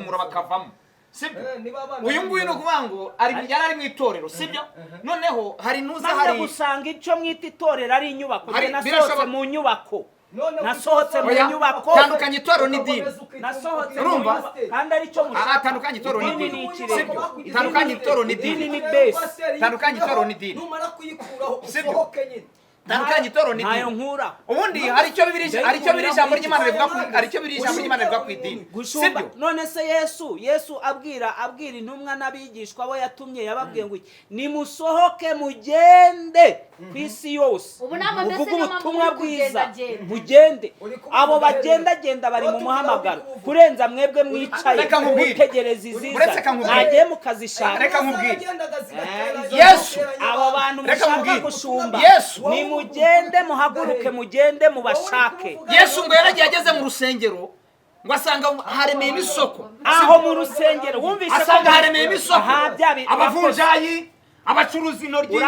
bagahumura bakavamo sibyo uyu nguyu no kubango ari mu itorero sibyo noneho hari nuza hari gusanga ico mwita itorero ari inyubako nasohotse mu nyubako nasohotse mu nyubako tandukanye itorero n'idini nasohotse urumva kandi ari cyo mushaka tandukanye itorero n'idini sibyo tandukanye itorero n'idini ni base tandukanye itorero n'idini numara kuyikuraho usohoke nyine tandukanye itorero n'idini nayo nkura ubundi hari icyo bibiri ijambo ry'Imana rivuga ku hari icyo bibiri ijambo ry'Imana rivuga ku idini sibyo none se Yesu abwira intumwa n'abigishwa bo yatumye yababwiye ngo nimusohoke mugende kwisi yose uvuga ubutumwa bwiza mugende abo bagenda bari mu muhamagaro kurenza mwebwe mwicaye mutegereza iziza nagiye mukazishaka reka nkubwire Yesu abo bantu mushaka gushumba mugende muhaguruke mugende mubashake Yesu ngo yaragiye ageze mu rusengero ngo asanga haremeye isoko aho mu rusengero wumvise asanga haremeye isoko abavunjayi abacuruzi intoryi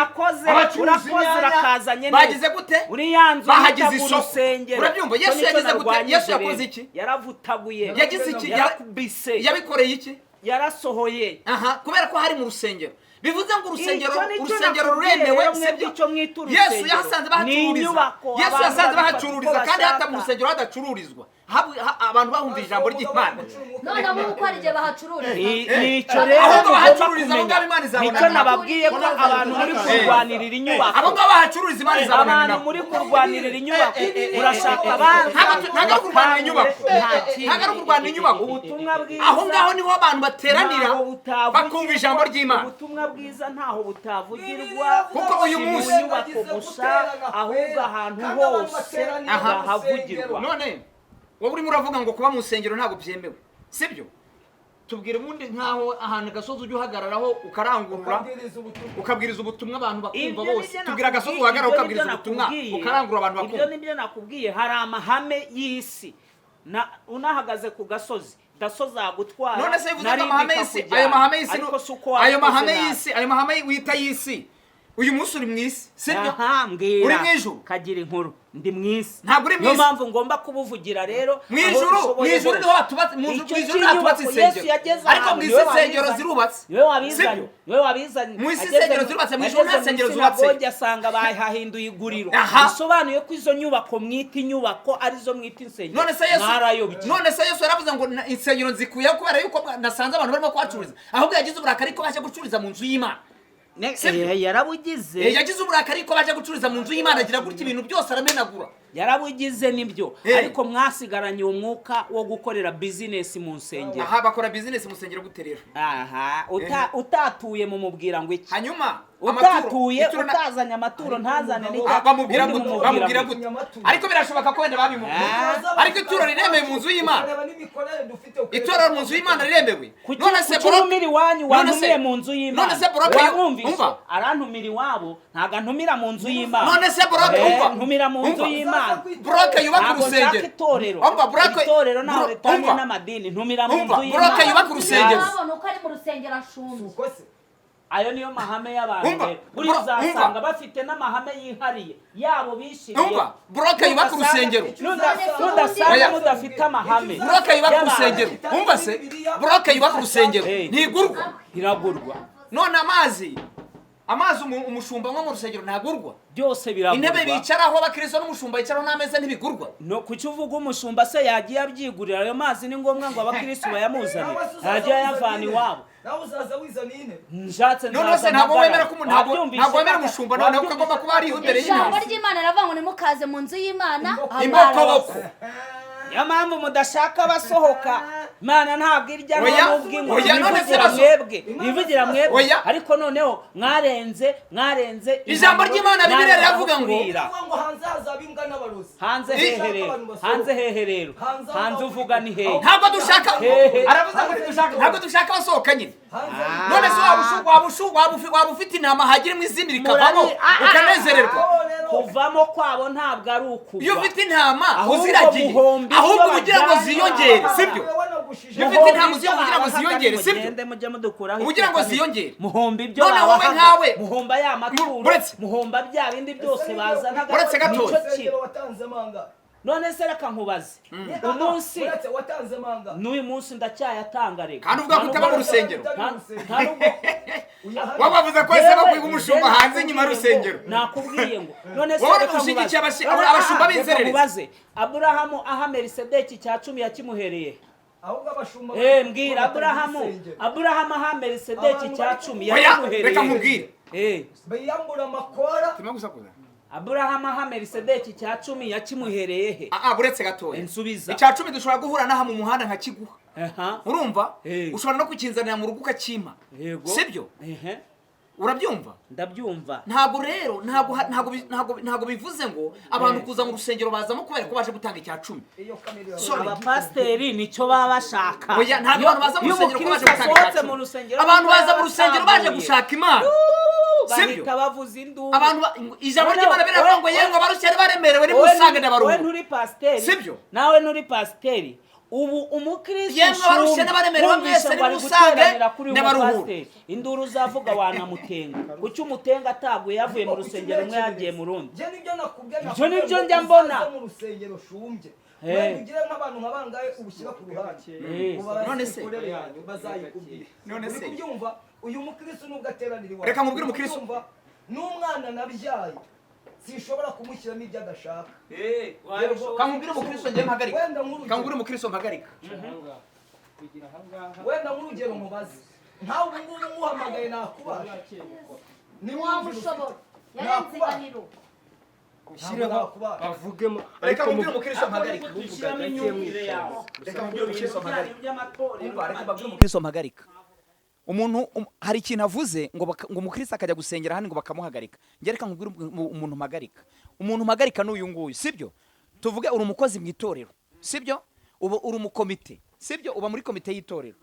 abacuruzi rakazanye bagize gute uri yanzu bahagize isoko urabyumva Yesu yagize gute Yesu yakoze iki yaravutaguye yagize iki yakubise yabikoreye iki yarasohoye kubera ko hari mu rusengero bivuze ngo urusengero ruremewe Yesu yasanze bahacururiza kandi hata mu rusengero hadacururizwa abantu bahumva ijambo ry'Imana none abo uko ari je bahacururiza nico rero aho bahacururiza abo ngabo Imana izabona nico nababwiye ko abantu muri kurwanirira inyubako abo ngabo bahacururiza Imana izabona abantu muri kurwanirira inyubako urashaka abantu ntago kurwanira inyubako ntago kurwanira inyubako ubutumwa bwiza aho ngaho niho abantu bateranira bakumva ijambo ry'Imana ubutumwa bwiza ntaho butavugirwa kuko uyu munsi inyubako gusa ahubwo ahantu hose havugirwa none wowe urimo uravuga ngo kuba mu rusengero ntago byemewe sibyo tubwire ubundi nkaho ahantu gasozi ujye uhagararaho ukarangurura ukabwiriza ubutumwa abantu bakumva bose tubwira gasozi uhagarara ukabwiriza ubutumwa ukarangurura abantu bakumva ibyo nibyo nakubwiye hari amahame y'isi unahagaze ku gasozi agutwara none se bivuze amahame y'isi ayo mahame wita y'isi uyu munsi uri mu isi sibyo uri mu ijuru kagira inkuru ndi mu isi ntabwo uri mu isi niyo mpamvu ngomba kubuvugira rero mu ijuru niho hatubatse insengero ariko mu isi insengero zirubatse niwe wabizanye mu isi insengero zirubatse mu ijuru nta nsengero zubatse asanga bahahinduye iguriro bisobanuye ko izo nyubako mwita inyubako arizo mwita insengero none se Yesu yaravuze ngo insengero nzikuye kubera yuko nasanze abantu barimo kuhacururiza ahubwo yagize uburakari ko baje gucururiza mu nzu y'Imana yagize uburakari ko baje gucururiza mu nzu y'Imana agira gutya ibintu byose aramenagura yarabugize nibyo ariko mwasigaranye umwuka wo gukorera business mu nsengero bakora business mu nsengero gute rero utatuye mu mubwira ngo iki hanyuma utatuye utazanye amaturo ntazane bamubwira gute ariko birashoboka ko wenda babimubwira ariko ituro riremeye mu nzu y'Imana ituro mu nzu y'Imana riremewe none se boromiri wanyu wantumiye mu nzu y'Imana none se boroke umva arantumira iwabo ntaga ntumira mu nzu y'Imana none se boroke umva ntumira mu nzu y'Imana broke yubaka urusengero umva broke itorero naho ritanye n'amadini ntumira mu nzu y'Imana broke yubaka urusengero abona uko ari mu rusengero ashumba ayo niyo mahame y'abantu buri uzasanga bafite n'amahame yihariye yabo bishiriye umva broke yubaka urusengero nudasanga mudafite amahame broke yubaka urusengero umva se broke yubaka urusengero ntigurwa iragurwa none amazi umushumba nko mu rusengero ntagurwa byose biragurwa intebe bicaraho abakristo n'umushumba yicaraho n'ameza ntibigurwa no kuki uvuga umushumba se yagiye abyigurira ayo mazi ni ngombwa ngo abakristo bayamuzane yagiye ayavana iwabo nawe uzaza wizana ine nshatse none se ntabwo wemera ko ntabwo wemera umushumba none uko agomba kuba ari imbere y'Imana ijambo ry'Imana riravuga ngo nimukaze mu nzu y'Imana imbokoboko niyo mpamvu mudashaka abasohoka Imana ntabwo irya n'ubwingo bivugira mwebwe ariko noneho mwarenze ijambo ry'Imana Bibiliya riravuga ngo hanze hazaba imbwa n'abarozi hanze hehe rero hanze uvuga ni hehe ntabwo dushaka aravuze ngo ntabwo dushaka abasohoka nyine none se waba ufite intama hagirimo izindi rikavamo ukanezererwa kuvamo kwabo ntabwo ari ukugwa iyo ufite intama uziragiye ahubwo kugira ngo ziyongere sibyo iyo ufite intama kugira ngo ziyongere sibyo kugira ngo ziyongere muhomba ibyo none wowe nkawe muhomba ya maturo muhomba bya bindi byose bazana uretse gatoya none se reka nkubaze umunsi watanze manga n'uyu munsi ndacyayatanga reka kandi uvuga ko utaba mu rusengero nta nubwo wabavuze ko ese bakwiga umushumba hanze nyuma y'urusengero nakubwiye ngo none se wowe reka ushyigikiye nkubaze abashumba b'inzererezi mubaze Aburahamu aha Melisedeki cya 10 yakimuhereye ahubwo abashumba mbwira Aburahamu aha Melisedeki cya 10 oya yakimuhereye reka nkubwire bayambura amakora turimo gusakuza Aburahamu aha Melisedeki cya 10 yakimuhereye he buretse gatoya Insubiza. icya 10 dushobora guhura n'aha mu muhanda nkakiguha aha urumva Eh. ushobora no kukinzanira mu rugo ukakima yego sibyo urabyumva ndabyumva ntabwo rero ntabwo bivuze ngo abantu kuza mu rusengero bazamo kubera ko baje gutanga icya 10 abapasiteri nicyo baba bashaka oya ntabwo abantu baza mu rusengero ko baje gutanga icya 10 abantu baza mu rusengero baje gushaka imana sibyo bahita bavuza induru abantu ijambo ry'Imana biravuga ngo yengo barushyire baremerewe nimusange ndabaruhu we nturi pasiteri sibyo nawe nturi pasiteri ubu umukristo yemwe barushe n'abaremerewe mwese nimusange ndabaruhu induru uzavuga wanamutenga kuki umutenga ataguye yavuye mu rusengero umwe yagiye mu rundi ibyo nibyo njya mbona mu rusengero shumbye ugire nk'abantu nkabangaye ubushyira ku ruhande none se bazayikubwira none se kubyumva uyu mukristo nubwo ateranira iwawe reka nkubwire umukristo n'umwana nabyaye sishobora kumushyiramo ibyo adashaka kankubwire umukristo ngiye mpagarika kankubwire umukristo mpagarika wenda nk'urugero mubaze ntawe ubu ngubu umuhamagaye nakubasha ni waba ushobora yarenze iganiro bavugemo reka nkubwire umukristo mpagarika dushyiramo imyumvire yawe reka nkubwire umukristo mpagarika by'amatorero umukristo mpagarika umuntu hari ikintu avuze ngo umukristo akajya gusengera hano ngo bakamuhagarika njye reka nkubwire umuntu mpagarika n'uyu nguyu sibyo tuvuge uri umukozi mu itorero sibyo uba uri umukomite sibyo uba muri komite y'itorero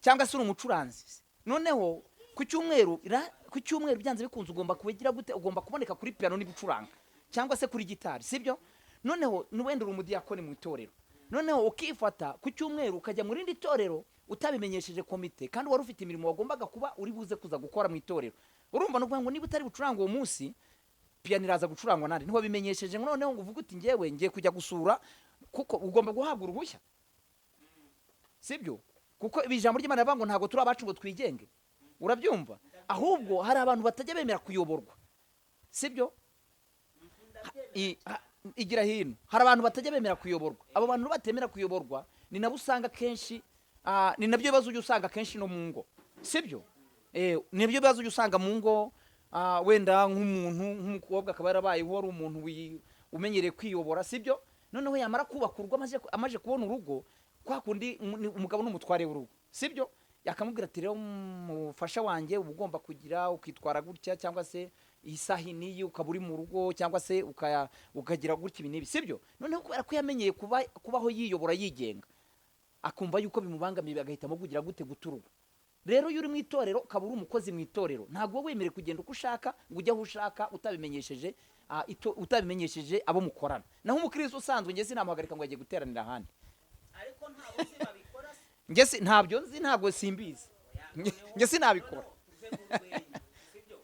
cyangwa se uri umucuranzi noneho ku cyumweru byanze bikunze ugomba kubigira gute ugomba kuboneka kuri piano n'ibicuranga cyangwa se kuri gitari sibyo noneho wenda uri umudiyakoni mu itorero noneho ukifata ku cyumweru ukajya mu rindi torero utabimenyesheje komite kandi wari ufite imirimo wagombaga kuba uri buze kuza gukora mu itorero urumva no kuvuga ngo niba utari bucuranga uwo munsi piano iraza gucurangwa nandi niho bimenyesheje ngo noneho ngo uvuge uti ngiye kujya gusura kuko ugomba guhabwa uruhushya sibyo kuko ijambo ry'Imana rivuga ngo ntabwo turi abacu ngo twigenge urabyumva ahubwo hari abantu batajya bemera kuyoborwa sibyo igira hino hari abantu batajya bemera kuyoborwa abo bantu batemera kuyoborwa ni nabo usanga kenshi ni nabyo bibazo ujya usanga kenshi no mu ngo sibyo nibyo bibazo ujya usanga mu ngo wenda nk'umukobwa akaba yarabayeho wari umuntu umenyereye kwiyobora sibyo noneho yamara kubaka urugo amaje kubona urugo kwa kundi umugabo n'umutware w'urugo sibyo yakamubwira ati rero umufasha wanjye uba ugomba kugira ukitwara gutya cyangwa se isaha n'iyi ukaba uri mu rugo cyangwa se ukagira gutya ibi n'ibi sibyo noneho kubera ko yamenyeye kubaho yiyobora yigenga akumva yuko bimubangamiye agahitamo kugira gute guturuka rero iyo uri mu itorero ukaba uri umukozi mu itorero ntabwo wemerewe kugenda uko ushaka ngo ujye aho ushaka utabimenyesheje abo mukorana naho umukristo usanzwe ngeze namuhagarika ngo agiye guteranira ahandi ariko ntabwo uzi babikora ngeze ntabyo nzi ntabwo simbizi ngeze sinabikora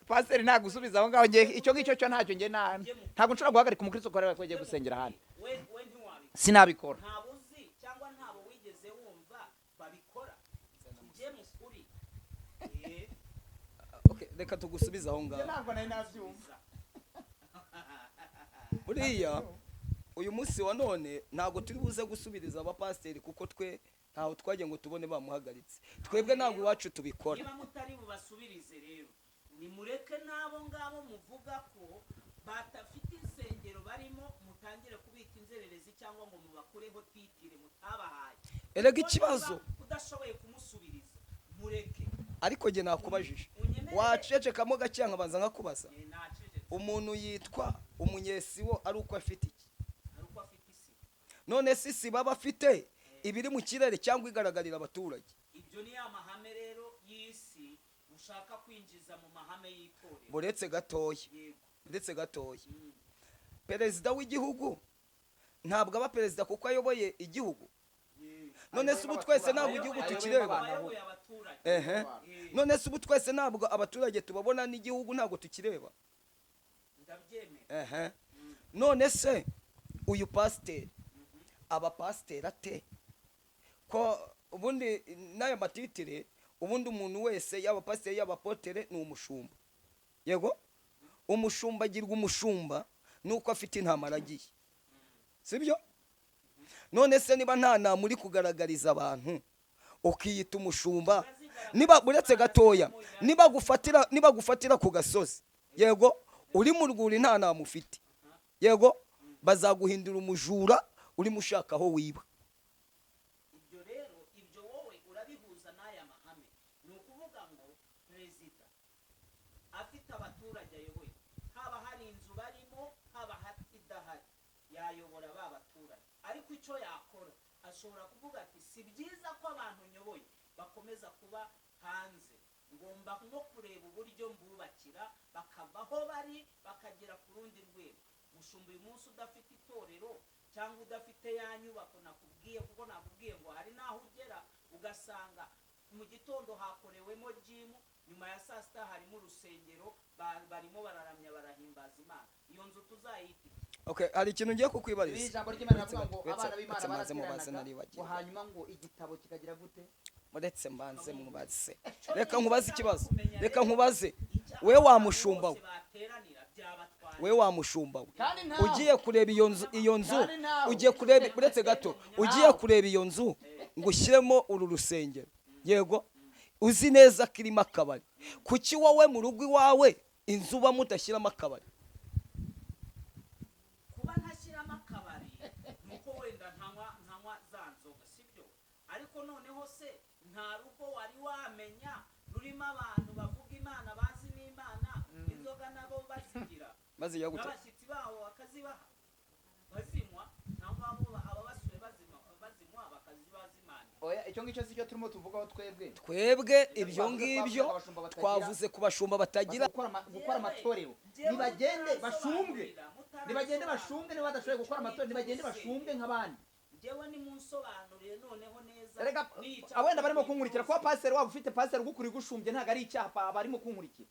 pasiteri ntabwo usubiza aho ngaho icyo ngicyo cyo ntacyo nge ntabwo nshobora guhagarika umukristo ukorera ko agiye gusengera ahandi sinabikora ntabwo uzi cyangwa ntabwo wigeze wumva babikora njye mukuri reka tugusubize aho ngaho ntabwo nari nabyumva buriya uyu munsi wa none ntabwo turi buze gusubiriza abapasiteri kuko twe ntaho twagiye ngo tubone bamuhagaritse twebwe ntabwo iwacu tubikora niba mutari bubasubirize rero nimureke n'abo ngabo muvuga ko batafite insengero barimo mutangire kubika inzererezi cyangwa ngo mubakureho titire mutabahaye erega ikibazo udashoboye kumusubiriza mureke ariko njye nakubajije wacecekamo gake nkabanza nkakubaza umuntu yitwa umunyesibo ari uko afite iki none si baba afite ibiri mu kirere cyangwa igaragarira abaturage ibyo ni amahame rero y'isi ushaka kwinjiza mu mahame y'itorero buretse gatoya perezida w'igihugu ntabwo aba perezida kuko ayoboye igihugu none se ubu twese ntabwo igihugu tukireba none se ubu twese ntabwo abaturage tubabona n'igihugu ntabwo tukireba none se uyu pasiteri abapasiteri ate ko ubundi n'ayo matitire ubundi umuntu wese yaba pasiteri yaba apotere ni umushumba yego umushumba agirwa umushumba nuko afite intama aragiye sibyo none se niba nta nama uri kugaragariza abantu ukiyita umushumba niba uretse gatoya niba gufatira ku gasozi yego uri mu rwuri nta nama ufite yego bazaguhindura umujura urimo ushaka aho wiba. Ibyo rero ibyo wowe urabihuza n'aya mahame ni ukuvuga ngo perezida afite abaturage ayoboye haba hari inzu barimo haba idahari yayobora ba baturage ariko icyo yakora ashobora kuvuga ati si byiza ko abantu nyoboye bakomeza kuba hanze ngomba no kureba uburyo mbubakira bakava aho bari bakagera ku rundi rwego. Mushumba uyu munsi udafite itorero cyangwa udafite ya nyubako nakubwiye kuko nakubwiye ngo hari naho ugera ugasanga mu gitondo hakorewemo jimu nyuma ya saa sita harimo urusengero barimo bararamya barahimbaza Imana. Iyo nzu tuzayita okay hari ikintu ngiye kukwibariza ijambo ry'Imana rivuga ngo abana b'Imana barateranaga ngo hanyuma ngo igitabo kikagira gute muretse mbanze mubaze reka nkubaze ikibazo reka nkubaze we wamushumba we wamushumba we ugiye kureba iyo nzu ugiye kureba uretse gato ugiye kureba iyo nzu ngo ushyiremo uru rusengero yego uzi neza ko irimo akabari kuki wowe mu rugo iwawe inzu uba mudashyiramo akabari kuba ntashyiramo akabari nuko wenda ntanywa za nzoga sibyo ariko noneho se nta rugo wari wamenya rurimo abantu bavuga Imana bazi n'Imana inzoga nabo bazigira maze yaguta abashyitsi baho bakazibaha bazinywa nangwa abo basuye bazinywa bakazibazimana. Oya icyo ngicyo si cyo turimo tuvugaho twebwe ibyo ngibyo twavuze ku bashumba batagira gukora amatorero nibagende bashumbwe niba badashoboye gukora amatorero nibagende bashumbwe nk'abandi. Jewe ni munsobanurire noneho neza rega abenda barimo kunkurikira kuba pastor waba ufite pastor ugukuri gushumbye ntago ari icyaha barimo kunkurikira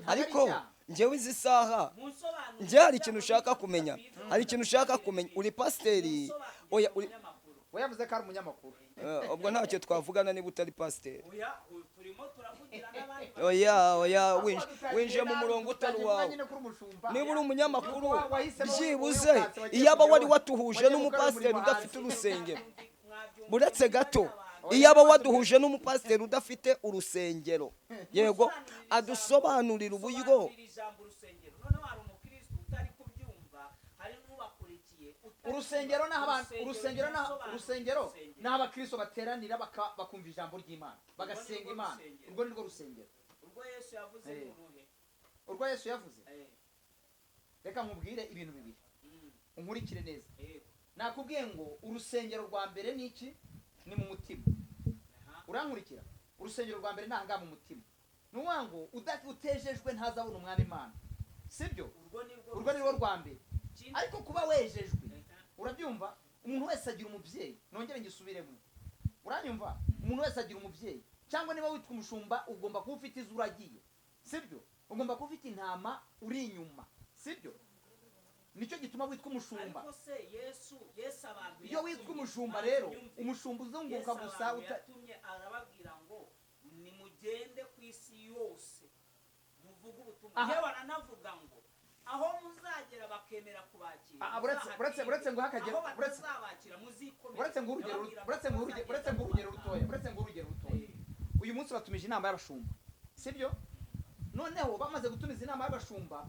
ariko njyewe izi saha njye hari ikintu ushaka kumenya uri pasiteri oya yavuze ko ari umunyamakuru ubwo ntacyo twavugana niba utari pasiteri oya winjiye mu murongo utari wawe niba uri umunyamakuru byibuze iyaba wari watuhuje n'umupasiteri udafite urusengero buretse gato iyaba waduhuje n'umupasiteri udafite urusengero yego adusobanurira uburyo urusengero naho abakristo bateranira bakumva ijambo ry'Imana bagasenga Imana urwo ni rwo rusengero urwo Yesu yavuze reka nkubwire ibintu bibiri unkurikire neza nakubwiye ngo urusengero rwa mbere ni iki ni mu mutima urankurikira urusengero rwa mbere nahanga mu mutima nuwa ngo utejejwe ntazabona umwami Imana sibyo urwo ni rwo rwa mbere ariko kuba wejejwe urabyumva umuntu wese agira umubyeyi nongere ngisubiremo uranyumva umuntu wese agira umubyeyi cyangwa niba witwa umushumba ugomba kuba ufite izo uragiye sibyo ugomba kuba ufite intama uri inyuma sibyo nicyo gituma witwa umushumba iyo witwa umushumba rero umushumba uzunguka gusa yatumye arababwira ngo nimugende ku isi yose muvuge ubutumwa yewe aranavuga ngo aho muzagera bakemera kubakira buretse ngo hakagera buretse ngo urugero rutoya uyu munsi batumije inama y'abashumba sibyo noneho bamaze gutumiza inama y'abashumba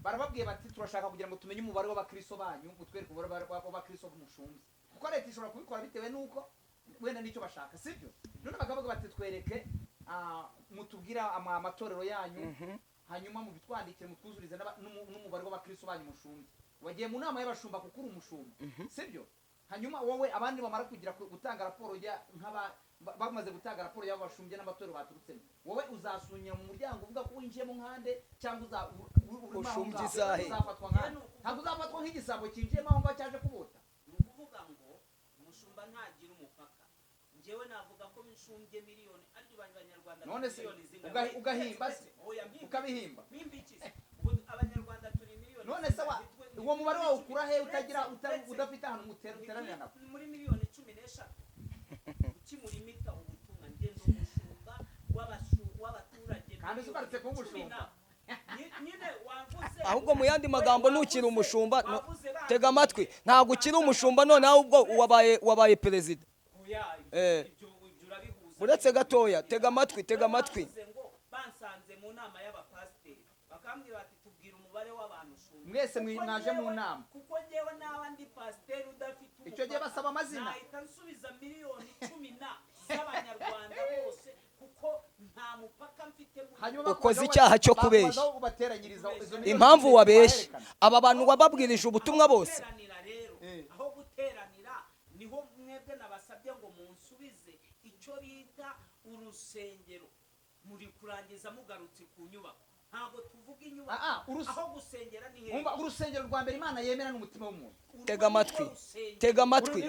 barababwiye bati turashaka kugira ngo tumenye umubare w'abakristo banyu mutwereke umubare w'abakristo b'umushumba kuko leta ishobora kubikora bitewe nuko wenda nicyo bashaka sibyo none bakavuga bati twereke mutubwira amatorero yanyu hanyuma mu bitwandikire mutwuzurize n'umubare w'abakristo banyu umushumba wagiye mu nama y'abashumba kuko uri umushumba sibyo hanyuma wowe abandi bamara kugira gutanga raporo bamaze gutanga raporo y'abashumbye n'amatorero baturutsemo wowe uzasunya mu muryango uvuga ko winjiyemo nkande cyangwa ntabwo uzafatwa nk'igisabo kinjiyemo aho ngaho cyaje kubota. Ni ukuvuga ngo umushumba ntagira umupaka njyewe navuga ko inshumbye miliyoni ariko abanyarwanda none se ugahimba se ukabihimba abanyarwanda turi miliyoni none se uwo mubare wawe ukura he utagira udafite ahantu muteranira nabo muri miliyoni 10 ukimurimita ubutumwa ngendo umushumba w'abaturage kandi uzibarutse kuba umushumba nyine wavuze ahubwo mu yandi magambo nukiri umushumba tega amatwi ntabwo ukiri umushumba none ahubwo wabaye perezida uretse gatoya tega amatwi bansanze mu nama y'abapasiteri bakambwira bati tubwira umubare w'abantu mwese mwaje mu nama kuko ngewe n'abandi pasiteri udafite icyo gihe basaba amazina nahita nsubiza miliyoni 10 z'abanyarwanda bose kuko nta mupaka mfite ukoze icyaha cyo kubeshya impamvu wabeshye aba bantu wababwirije ubutumwa bose aho guteranira niho mwebwe nabasabye ngo munsubize icyo bita urusengero muri kurangiza mugarutse ku nyubako ntabwo tuvuga inyubako aho gusengera ni heza urusengero rwa mbere Imana yemera n'umutima w'umuntu tega amatwi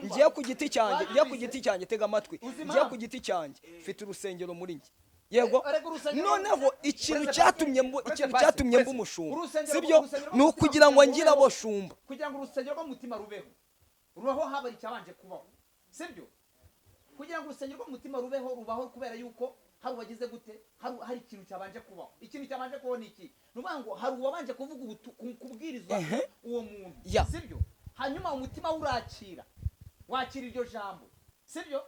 ngiye ku giti cyanjye tega amatwi ngiye ku giti cyanjye mfite urusengero muri njye yego noneho ikintu cyatumye mba umushumba sibyo ni ukugira ngo ngire abo shumba kugira ngo urusengero rw'umutima rubeho haba icyabanje kubaho sibyo kugira ngo urusengero rw'umutima rubaho kubera yuko hari ubagize gute hari ikintu cyabanje kubaho ikintu cyabanje kubaho ni iki nuvuga ngo hari uwabanje kuvuga kubwirizwa uwo muntu sibyo hanyuma umutima urakira wakira iryo jambo sibyo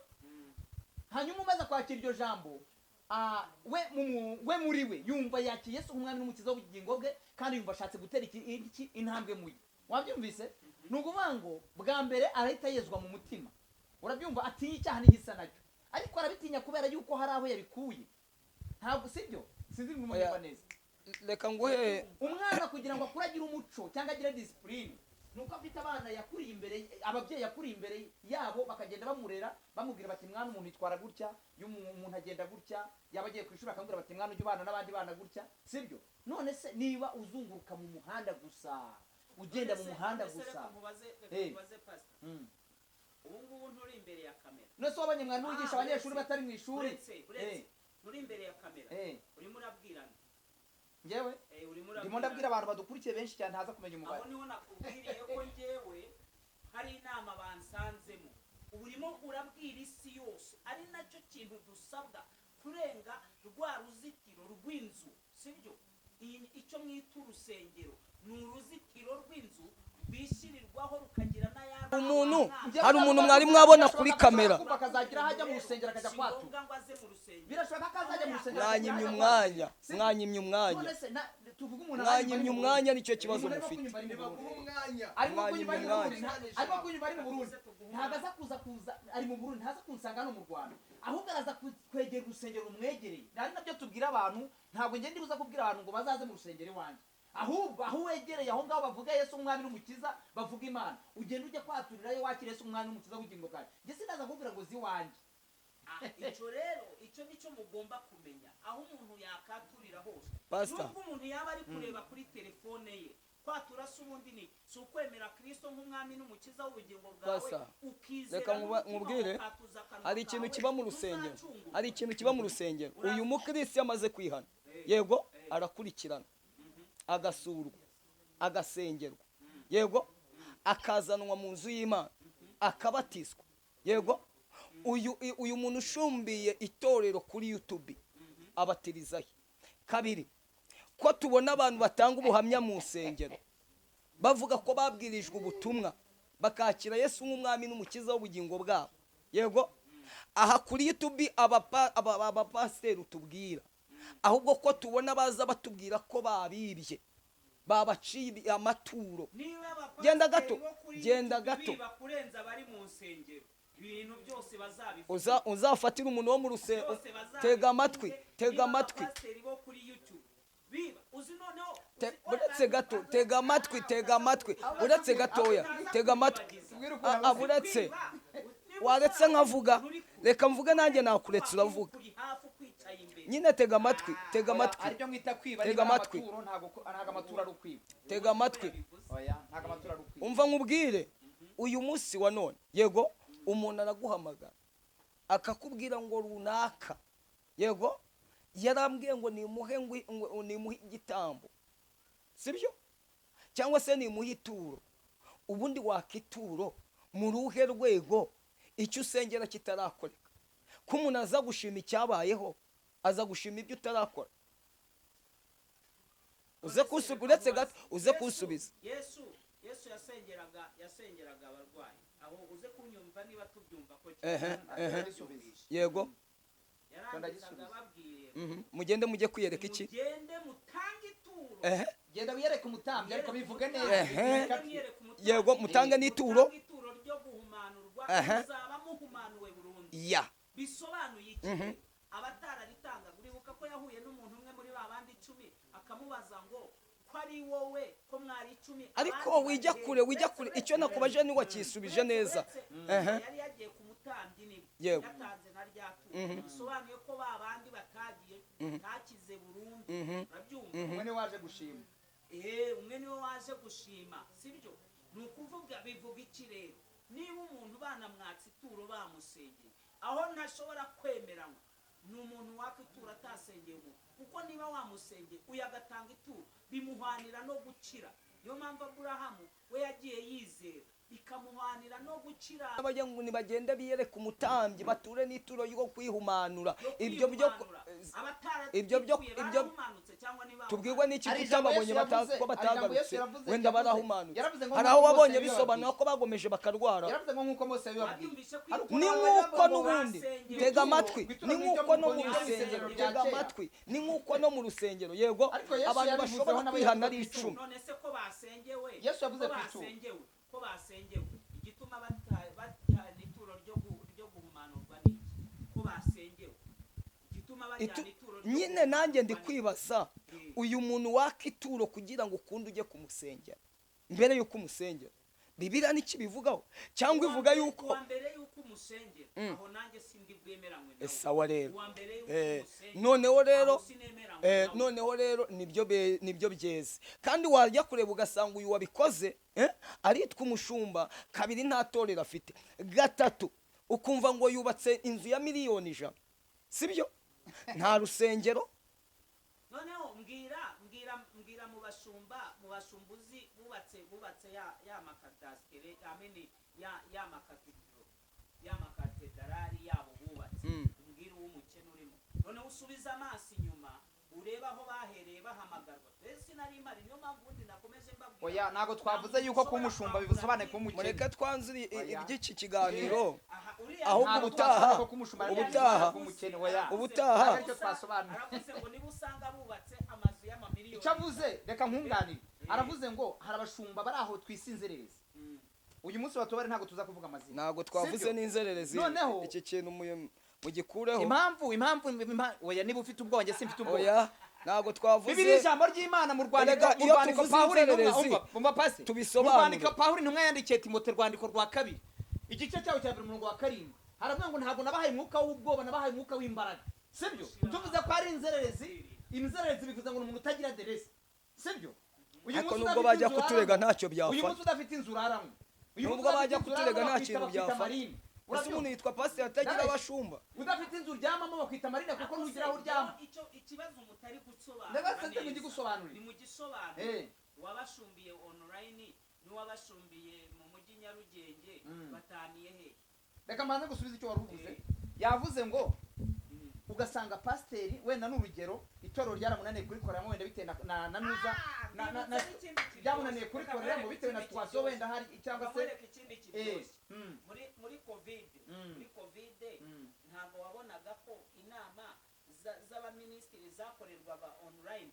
hanyuma umaze kwakira iryo jambo we muri we yumva yakiye Yesu umwami n'umukiza w'ubugingo bwe kandi yumva ashatse gutera intambwe muye wabyumvise ni ukuvuga ngo bwa mbere arahita yezwa mu mutima urabyumva atinya icyaha n'igisa nacyo ariko arabitinya kubera yuko hari aho yabikuye ntabwo sibyo sinzi ngumva neza reka nguhe umwana kugira ngo akuragira umuco cyangwa agire discipline nuko afite abana yakuriye imbere ababyeyi yakuriye imbere yabo bakagenda bamurera bamubwira bati mwana umuntu yitwara gutya umuntu agenda gutya yaba agiye ku ishuri akamubwira bati mwana ujye ubana n'abandi bana gutya sibyo none se niba uzunguruka mu muhanda gusa ugenda mu muhanda gusa ubu ngubu nturi imbere ya kamera nose wabanye mwana wigisha abanyeshuri batari mu ishuri nturi imbere ya kamera urimo urabwirana ngewe ndimo ndabwira abantu badukurikiye benshi cyane ntaza kumenya umubare aho niho nakubwiriye ko ngewe hari inama bansanzemo urimo urabwira isi yose ari nacyo kintu dusabwa kurenga rwa ruzitiro rw'inzu sibyo icyo mwita urusengero ni uruzitiro rw'inzu bishyirirwaho rukagira n'ayandi umuntu hari umuntu mwari mwabona kuri kamera akazagira aho ajya mu rusengero akajya kwatura birashoboka ko azajya mu rusengero mwanyimye umwanya nicyo kibazo mufite ariko kunyuma ari mu Burundi ntabwo aza kuza ari mu Burundi ntaza kunsanga hano mu Rwanda ahubwo araza kwegera urusengero rumwegereye ari nabyo tubwira abantu ntabwo ngende buza kubwira abantu ngo bazaze mu rusengero iwanjye ahubwo aho wegereye aho ngaho bavuga Yesu umwami n'umukiza bavuga Imana ugenda ujya kwaturirayo wakira Yesu umwami n'umukiza w'ubugingo bwawe njye sinaza kubwira ngo ziwanjye icyo rero icyo nicyo mugomba kumenya aho umuntu yakaturira hose nubwo umuntu yaba ari kureba kuri telefone ye kwatura se ubundi ni si ukwemera Kristo nk'umwami n'umukiza w'ubugingo bwawe ukizera reka nkubwire hari ikintu kiba mu rusengero uyu mukristo yamaze kwihana yego arakurikirana agasurwa agasengerwa yego akazanwa mu nzu y'Imana akabatizwa yego uyu muntu ushumbiye itorero kuri YouTube abatirizayo kabiri ko tubona abantu batanga ubuhamya mu nsengero bavuga ko babwirijwe ubutumwa bakakira Yesu nk'umwami n'umukiza w'ubugingo bwabo yego aha kuri YouTube abapastor tubwira ahubwo ko tubona baza batubwira ko babibye babaciye amaturo genda gato kurenza bari mu nsengero ibintu byose bazabivuga uzafatira umuntu wo mu rusengero tega amatwi uretse gato tega amatwi uretse gatoya tega amatwi aburetse waretse nkavuga reka mvuge nanjye nakuretse uravuga nyine tega amatwi aribyo mwita kwiba tega amatwi ntago amaturo ari ukwiba tega amatwi ntago amaturo ari ukwiba umva nkubwire uyu munsi wa none yego umuntu araguhamagara akakubwira ngo runaka yego yarambwiye ngo nimuhe igitambo sibyo cyangwa se nimuha ituro, ubundi wakituro mu ruhe rwego icyo usengera kitarakoreka? Ko umuntu aza gushima icyabayeho, aza gushima ibyo utarakora. Uretse gato uze kusubiza. Yesu yasengeraga abarwayi. Aho uze kunyumva niba tubyumva ko yego yarangizaga babwiye mugende mujye kwiyereka iki? mugende mutange ituro. genda wiyereke umutambyi ariko bivuge neza. Yego mutange n'ituro ryo guhumanurwa, muzaba muhumanuwe burundu. Bisobanuye iki? Abatararitanga, uribuka ko yahuye n'umuntu umwe muri babandi 10 akamubaza ngo ko ari wowe ko mwari 10, ariko wijya kure icyo nakubaje ni wakisubije neza. Yari yagiye ku mutambyi ni yatanze na ryatu. Bisobanuye ko babandi batagiye takize burundu. Urabyumva? Umwe ni waje gushima. Umwe ni waje gushima, sibyo? Nukuvuga bivuga iki rero? Niba umuntu bana mwatsi ituro bamusengeye, aho ntashobora kwemeranywa ni umuntu wakwitura atasengeye umuntu, kuko niba wamusengeye uyagatanga ituro bimuhanira no gukira. Niyo mpamvu Aburahamu we yagiye yizera bikamuhanira no gukira. Abajya ngo nibagende biyereka umutambyi bature n'ituro yo kwihumanura. Ibyo tubwirwa n'iki kutababonye ko batagarutse wenda barahumanutse? Hari aho wabonye bisobanura ko bagomeje bakarwara. Yaravuze ngo nkuko Mose yababwiye. Ni nkuko n'ubundi tega amatwi, ni nkuko no mu rusengero, tega amatwi, ni nkuko no mu rusengero. Yego abantu bashobora kwihana ari 10. None se ko basengewe, Yesu yavuze ko basengewe igituma bajyana ituro ryo guhumanurwa ni ko basengewe. Igituma bajyana ituro nyine nanjye ndi kwibaza, uyu muntu wakituro kugira ngo ukunde ujye kumusengera mbere yuko umusengera, Bibiliya niki bivugaho? Cyangwa ivuga yuko mbere yuko umusengera, aho nanjye sindi bwemeranywe. Sawa rero. Noneho rero nibyo byeze. Kandi wajya kureba ugasanga uyu wabikoze aritwa umushumba, kabiri nta torero afite, gatatu ukumva ngo yubatse inzu ya miliyoni 100, sibyo? Nta rusengero. Noneho mbwira mu bashumbuzi bubatse ya makadastere, ameni ya makatedro, ya makatedrali yabo bubatse. Mbwira uwo mukene urimo. Noneho usubiza amaso inyuma ureba aho bahereye bahamagarwa. Ese nari mari, niyo mpamvu ndi nakomeje mbabwira. Oya, nago twavuze yuko kumushumba bibusobanuye ko umukene. Mureka twanzuri iby'iki kiganiro. Ahubwo ubutaha aricyo twasobanuye. Aravuze ngo niba usanga bubatse amazu y'amamiliyoni. Icavuze reka nkunganire. Aravuze ngo hari abashumba bari aho twisinzerereza. Uyu munsi batubare ntago tuza kuvuga amazina. Nago twavuze n'inzererezi. Iki kintu mugikureho. Impamvu oya, niba ufite ubwonge simfite ubwonge. Oya, nago twavuze. Bibiliya ijambo ry'Imana mu Rwandiko Pawulo tubisobanura. Pawulo intumwa yandikiye Timote rwandiko rwa 2 igice cyawo cya 7 haravuga ngo ntago nabahaye umwuka w'ubwoba, nabahaye umwuka w'imbaraga, sibyo? Tuvuze ko ari inzererezi bivuze ngo umuntu utagira deresi, sibyo? Ariko nubwo bajya kuturega ntacyo byafata. Uyu munsi udafite inzu uraramo. Nubwo bajya kuturega nta kintu byafata. Ese umuntu yitwa pastor atagira abashumba. Udafite inzu uryamamo bakwita marine kuko nugira aho uryama. Ikibazo mutari gusobanura. Ndabasate mu gigusobanura. Ni mu gisobanuro. Wabashumbiye online n'uwabashumbiye mu mujyi Nyarugenge bataniye he? Reka mbanze gusubiza icyo waruvuze. Yavuze ngo ugasanga pasteri wenda n'urugero itorero ryaramunaniye kurikoramo wenda bitewe na nuza byamunaniye kurikoramo bitewe na situation wenda hari cyangwa se muri covid ntabwo wabonaga ko inama z'abaministiri zakorerwaga online.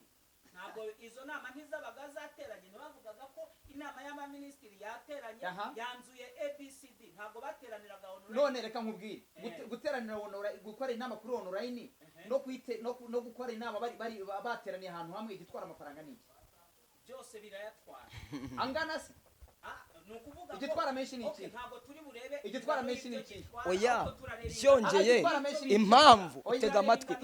Ntabwo izo nama ntizabaga zateranye, bavugaga ko inama y'abaministiri yateranye yanzuye ABCD, ntabwo bateraniraga online. None reka nkubwire, guteranira online, gukora inama kuri online no gukora inama bari bateraniye ahantu hamwe igitwara amafaranga niki? Byose birayatwara. Angana se? Nukuvuga igitwara menshi niki? Ntabwo turi burebe igitwara menshi niki? Oya, byongeye impamvu utega amatwi,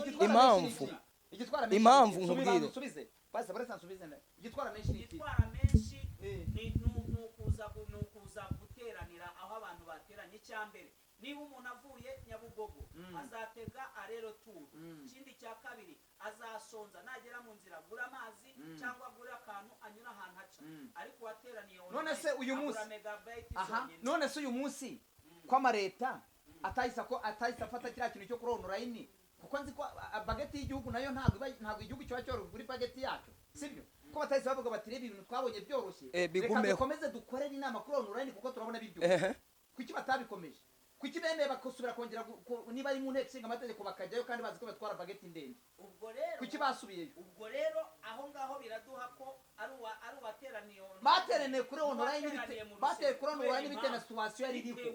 impamvu nkubwire. Basa barasa nsubize igitwara menshi niki? Igitwara menshi ni nukuza guteranira aho abantu bateranye. Cyambere niba umuntu avuye Nyabugogo azatega arero turu. Ikindi cya kabiri azasonza nagera mu nzira gura amazi cyangwa gura akantu anyura ahantu haca. Ariko wateraniye none se uyu munsi none se uyu munsi kwa leta atahise afata kiriya kintu cyo kuri online, kuko nzi ko bageti y'igihugu nayo ntabwo igihugu kiba cyoroshye kuri bageti yacu, sibyo? Ko batahise bavuga bati reba ibintu twabonye byoroshye, reka dukomeze dukorere inama kuri online kuko turabona biryoshye. Kuki batabikomeje? Kuki bemeye bakosubira kongera niba ari mu nteko ishinga amategeko bakajyayo kandi bazi ko batwara bageti ndende? Kuki basubiyeyo? Ubwo rero aho ngaho biraduha ko ari uwateraniye bateraniye kuri online bitewe na situation yari iriho.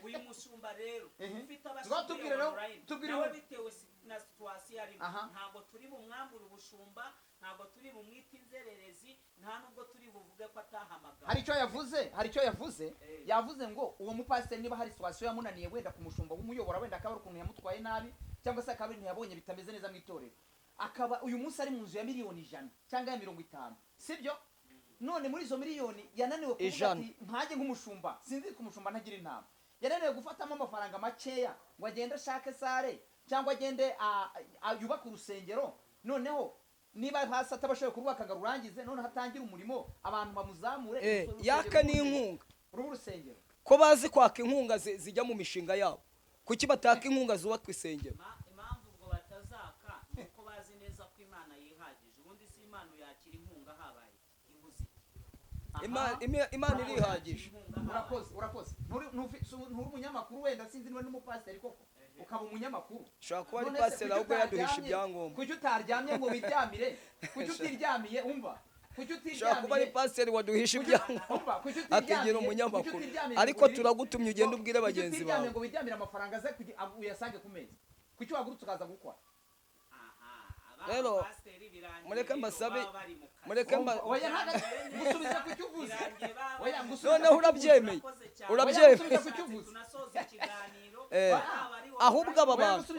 Uyu musumba rero ufite abashyitsi nawe bitewe na situation yari ntabwo turi bumwambura ubushumba, ntabwo turi bumwita inzererezi, nta nubwo turi buvuge ko atahamagara. Hari icyo yavuze ngo uwo mupasiteri niba hari situation yamunaniye wenda kumushumba w'umuyobora wenda akaba ukuntu yamutwaye nabi cyangwa se akaba ntiyabonye bitameze neza mu itorero, akaba uyu munsi ari mu nzu ya miliyoni 100 cyangwa ya 50, sibyo? None muri izo miliyoni yananiwe kuvuga ati nkaje nk'umushumba, sinzi kumushumba ntagira inama, yananiwe gufatamo amafaranga makeya ngo agende ashake sare cyangwa agende yubaka urusengero. Noneho niba hasi atabashoboye kurubaka ngo rurangize, none hatangira umurimo abantu bamuzamure yaka n'inkunga urusengero. Ko bazi kwaka inkunga zijya mu mishinga yabo, kuki bataka inkunga zubaka isengero? Impamvu ubwo batazaka nuko bazi neza ko Imana yihagije. Ubundi si Imana yakira inkunga habaye ibuzi. Imana irihagije. Urakoze nturi umunyamakuru wenda sinzi niwe n'umupasiteri koko ukaba umunyamakuru. Shaka kuba ari pasiteri ahubwo yaduhisha ibyangombwa. Kuki utaryamye ngo biryamire? Kuki utiryamiye umva? Shaka kuba ari pasiteri waduhisha ibyangombwa akigira umunyamakuru, ariko turagutumye ugenda ubwire bagenzi bawe ngo biryamire amafaranga aze uyasange ku meza. Kuki wagurutse ukaza gukora? Rero mureke mbasabe gusubiza ku cyo uvuze. Noneho urabyemeye ahubwo aba bantu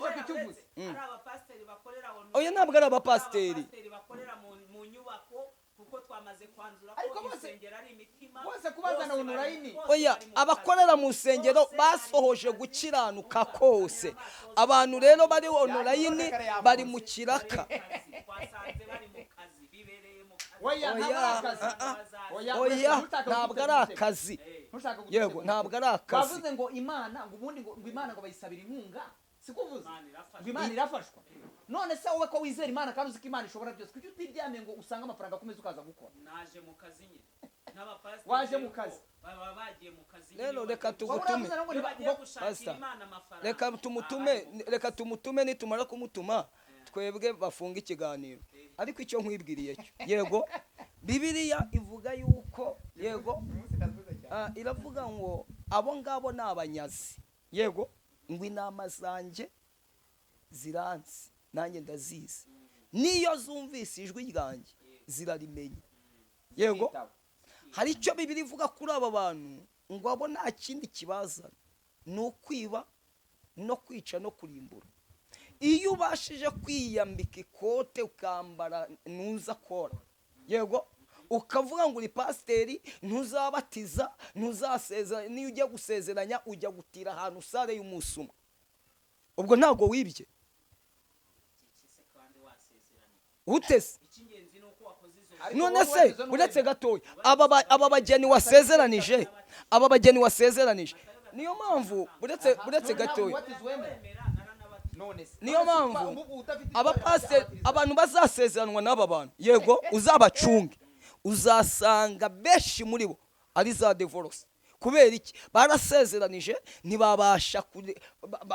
oya ntabwo ari abapasiteri bakorera mu nyubako kuko twamaze kwanzura ko insengero ari imitima bose kubazana online. Oya abakorera mu nsengero basohoje gukiranuka kose, abantu rero bari online bari mu kiraka. Oya ntabwo ari akazi, yego ntabwo ari akazi. Bavuze ngo Imana ngo ubundi ngo Imana ngo bayisabira inkunga, sikuvuze ngo Imana irafashwa. None se wowe ko wizera Imana kandi uzi ko Imana ishobora byose, kuki utiryamye ngo usanga amafaranga akomeza ukaza gukora? Naje mu kazi nyine n'abapasiteri waje mu kazi baba bagiye mu kazi. Rero reka tugutume, reka tumutume nitumara kumutuma twebwe bafunga ikiganiro. Ariko icyo nkwibwiriye cyo, yego Bibiliya ivuga yuko yego iravuga ngo abo ngabo ni abanyazi, yego ngo inama zanjye ziranze nanjye ndazizi, niyo zumvise ijwi ryanjye zirarimenya. Yego hari icyo Bibiliya ivuga kuri aba bantu ngo abo nta kindi kibazana ni ukwiba no kwica no kurimbura. Iyo ubashije kwiyambika ikote ukambara ntuza kora, yego ukavuga ngo uri pasiteri, ntuzabatiza ntuzasezeranya, niyo ujya gusezeranya ujya gutira ahantu sare y'umunsi umwe, ubwo ntabwo wibye utese. None se uretse gatoya aba bageni wasezeranije niyo mpamvu uretse gatoya, niyo mpamvu abapasiteri abantu bazasezeranwa n'aba bantu, yego uzabacunge uzasanga benshi muri bo ari za divorce. Kubera iki? Barasezeranije ntibabasha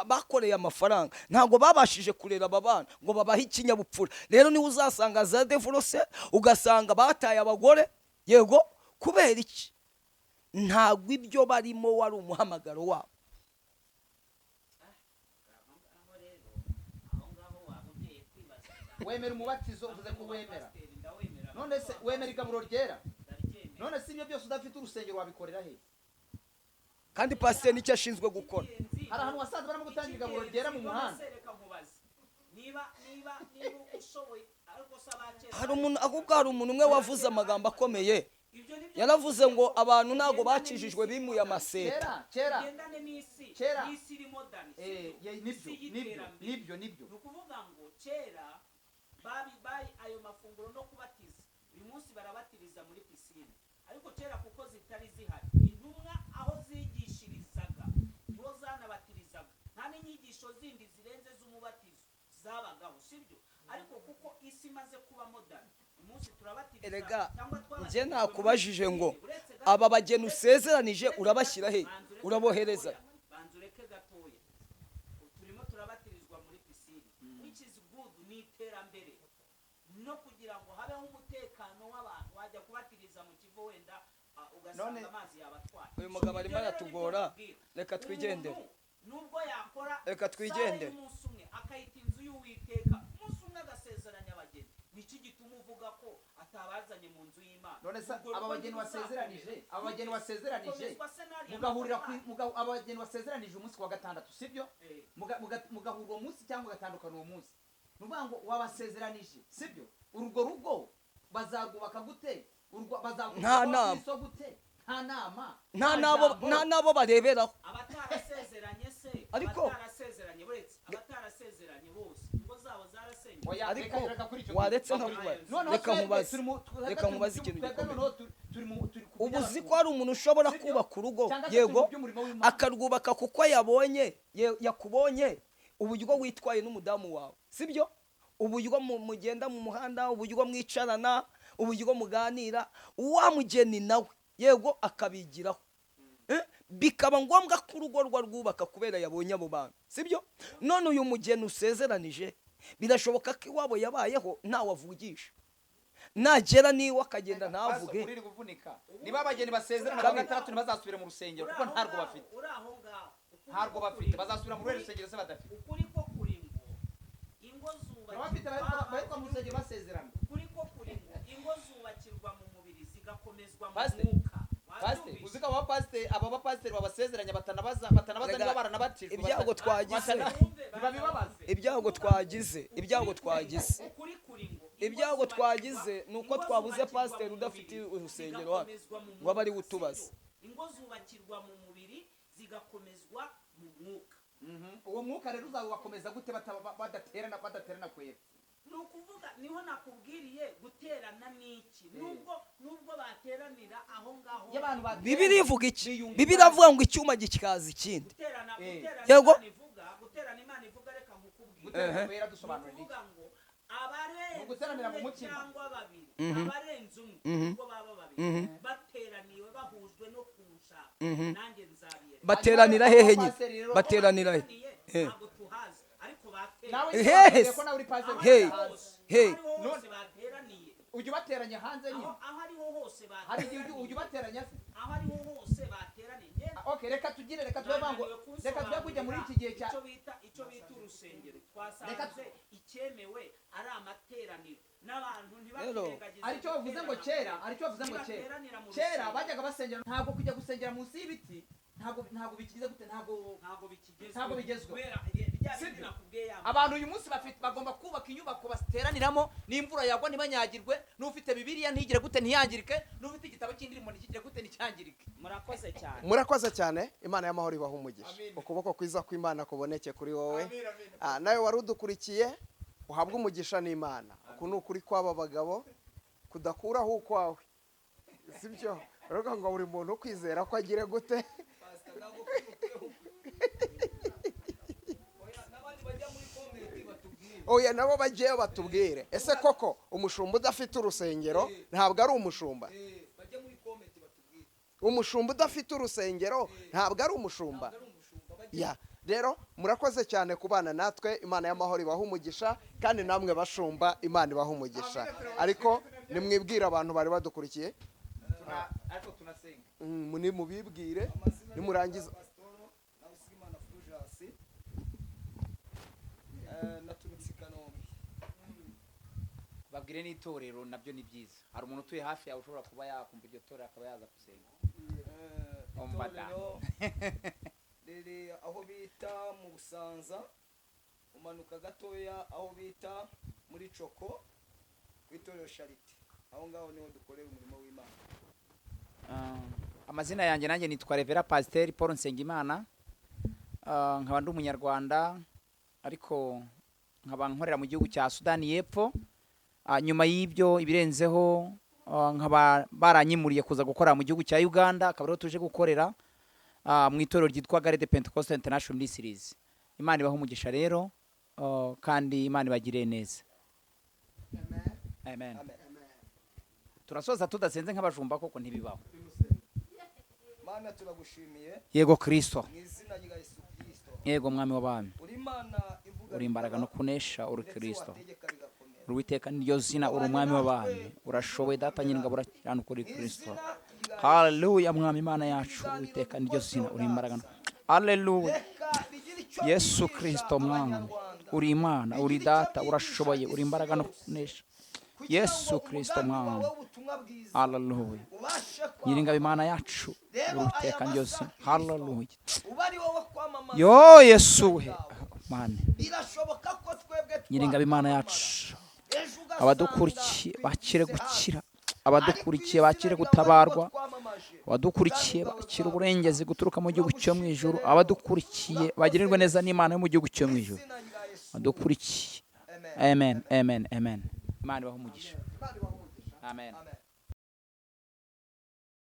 bakoreye amafaranga, ntabwo babashije kurera aba bana ngo babahe ikinyabupfura. Rero niwe uzasanga za divorce, ugasanga bataye abagore, yego kubera iki? Ntabwo ibyo barimo wari umuhamagaro wabo. Wemera umubatizo uvuze ko wemera, none se wemera igaburo ryera? None si ibyo byose udafite urusengero wabikorera he? Kandi pasiteri nicyo ashinzwe gukora. Hari ahantu wasanze barimo gutangira igaburo ryera mu muhanda. Hari umuntu umwe wavuze amagambo akomeye yaravuze ngo abantu ntago bakijijwe bimuye amaseta. kera bigendane n'isi Kera. n'isi iri modern nibyo ni ukuvuga ngo kera ayo mafunguro no kubatiza uyu munsi barabatiriza muri pisine, ariko kera kuko zitari zihari intumwa aho zigishirizaga niho zanabatirizaga, nta n'inyigisho zindi zirenze z'umubatizo zabagaho, sibyo? Ariko kuko isi imaze kuba modern umunsi turabatiriza. Erega njye nakubajije ngo aba bageni usezeranije urabashyira he, urabohereza? banzureke gatoya, turimo turabatirizwa muri pisine, which is good, ni iterambere no kugira ngo habeho umutekano w'abantu. Wajya kubatiriza mu kivo wenda ugasanga amazi yabatwaye. Uyu mugabo arimo aratugora, reka twigendere. Nubwo yakora reka twigendere umunsi umwe akayita inzu y'Uwiteka, umunsi umwe agasezeranya abageni, niki gituma uvuga ko atabazanye mu nzu y'Imana? none se aba bageni wasezeranije mugahurira abageni wasezeranije umunsi wa gatandatu, sibyo? Mugahurira uwo munsi cyangwa gatandukana uwo munsi, nuvuga ngo wabasezeranije, sibyo? urwo rugo bazarwubaka gute? Nta nama. Gute? Nta nama, nta nabo bareberaho. abatarasezeranye se, Ariko abatarasezeranye buretse abatarasezeranye bose ingo zabo zarasenywe. ariko waretse reka nkubaze ikintu gikomeye. Ubu uzi ko hari umuntu ushobora kubaka urugo, yego akarwubaka kuko yakubonye uburyo witwaye n'umudamu wawe, sibyo? Uburyo mugenda mu muhanda, uburyo mwicarana, uburyo muganira, uwamugeni nawe yego akabigiraho, bikaba ngombwa ko urugo rwubaka kubera yabonye abo bantu, sibyo? None uyu mugeni usezeranije birashoboka ko iwabo yabayeho ntawavugisha, nagera niwe akagenda ntavuge. niba abageni basezerana na gatandatu ntibazasubire mu rusengero kuko ntarwo bafite, bazasubira mu rusengero se badafite. Ukuri ko kuri ngo ingo bahitwa mu rusengero basezerana. Ukuri ko kuri ngo ingo zubakirwa mu mubiri zigakomezwa mu mwuka. Uzi ko abapasiteri babasezeranya batanabaza niba baranabatijwe. Ibyago twagize nuko twabuze pasiteri udafite urusengero hano ngo abe ari utubaza. Ingo zubakirwa mu mubiri zigakomezwa mu mwuka. Uwo mwuka rero uzabakomeza gute badaterana kwera? Nukuvuga niho nakubwiriye guterana n'iki, nubwo bateranira aho ngaho. Bibiri ivuga iki? Bibiri avuga ngo icyuma gikaza ikindi. Yego guterana Imana ivuga, reka nkukubwire. Kwera dusobanura iki? Guteranira mu mutima cyangwa babiri, abarenze umwe ubwo baba babiri bateraniwe bahujwe no kunshaka, nanjye nzabiyere. Bateranira hehe nyine? Bateranira he? Ntabwo tuhazi, ariko bateraniye. Ujya ubateranya hanze nyine? Aho ariho hose bateraniye. Hari igihe ujya ubateranya se? Aho ariho hose bateraniye. Okay, reka tujye kujya muri iki gihe cya icyo bita urusengero. Twasanze icyemewe ari amateraniro n'abantu ntibakirengagize. Aricyo bavuze ngo kera bajyaga basengera, ntabwo kujya gusengera munsi y'ibiti ntabwo bikigize gute, ntabwo bigezweho. Abantu uyu munsi bagomba kubaka inyubako bateraniramo, n'imvura yagwa ntibanyagirwe, n'ufite Bibiliya ntigire gute ntiyangirike, n'ufite igitabo cy'indirimbo ntikigire gute nticyangirike. Murakoze cyane. Imana y'amahoro ibaha umugisha, ukuboko kwiza kw'Imana kuboneke kuri wowe. Nawe wari udukurikiye uhabwe umugisha n'Imana. Uku ni ukuri kw'aba bagabo kudakuraho ukwawe, sibyo? Rero ngo buri muntu kwizera ko agire gute. Oya nabo bagiye batubwire, ese koko umushumba udafite urusengero ntabwo ari umushumba? Umushumba udafite urusengero ntabwo ari umushumba? Ya rero murakoze cyane kubana natwe. Imana y'amahoro ibaha umugisha, kandi namwe bashumba Imana ibaha umugisha. Ariko nimwibwira abantu bari badukurikiye, ariko tunasenga mubibwire nimurangiza. babwire n'itorero nabyo ni byiza. Hari umuntu utuye hafi yawe ushobora kuba yakumva iryo torero akaba yaza gusenga. Rere aho bita mu Busanza, umanuka gatoya aho bita muri Coko, kwitorero Charity. Aho ngaho niho dukorera umurimo w'Imana. amazina yanjye nanjye nitwa Revera Pasiteri Paul Nsengimana. Nkaba ndi umunyarwanda ariko nkaba nkorera mu gihugu cya Sudani y'Epfo. Nyuma y'ibyo ibirenzeho nkaba baranyimuriye kuza gukora mu gihugu cya Uganda, akaba rero tuje gukorera mu itorero ryitwa Garde Pentecostal International Ministries. Imana ibaha umugisha rero kandi Imana ibagire neza. Amen. Turasoza tudasenze nk'abajumba koko ntibibaho. Mana turagushimiye Yego Kristo. mu izina rya Yesu Kristo. Yego mwami w'abami. Uri Imana ivuga Uri imbaraga no kunesha, uri Kristo. wategeka bigakomera. Uwiteka niryo zina, uri umwami w'abami. Urashoboye data nyir'ingabo urakiranuka, uri Kristo. Haleluya mwami Imana yacu. Uwiteka niryo zina, uri imbaraga no. Haleluya. Reka bigire icyo Yesu byigisha Kristo mwami. Abanyarwanda. Uri Imana, uri data, urashoboye, uri imbaraga no kunesha. Kugira Yesu ngo Kristo umugambi mwami. wawe w'ubutumwa bwiza Haleluya. ubashe Nyir'ingabo Imana yacu. Uwiteka niryo zina. Haleluya. uba ari wowe kwamamaza Yo Yesu we. Mane. birashoboka ko twebwe Nyir'ingabo Imana yacu. Abadukurikiye bakire gukira, abadukurikiye bakire gutabarwa, abadukurikiye bakire uburengezi guturuka mu gihugu cyo mu ijuru, abadukurikiye bagirirwe neza n'Imana yo mu gihugu cyo mu ijuru, abadukurikiye. Amen, amen, amen. Imana ibahe umugisha. Amen.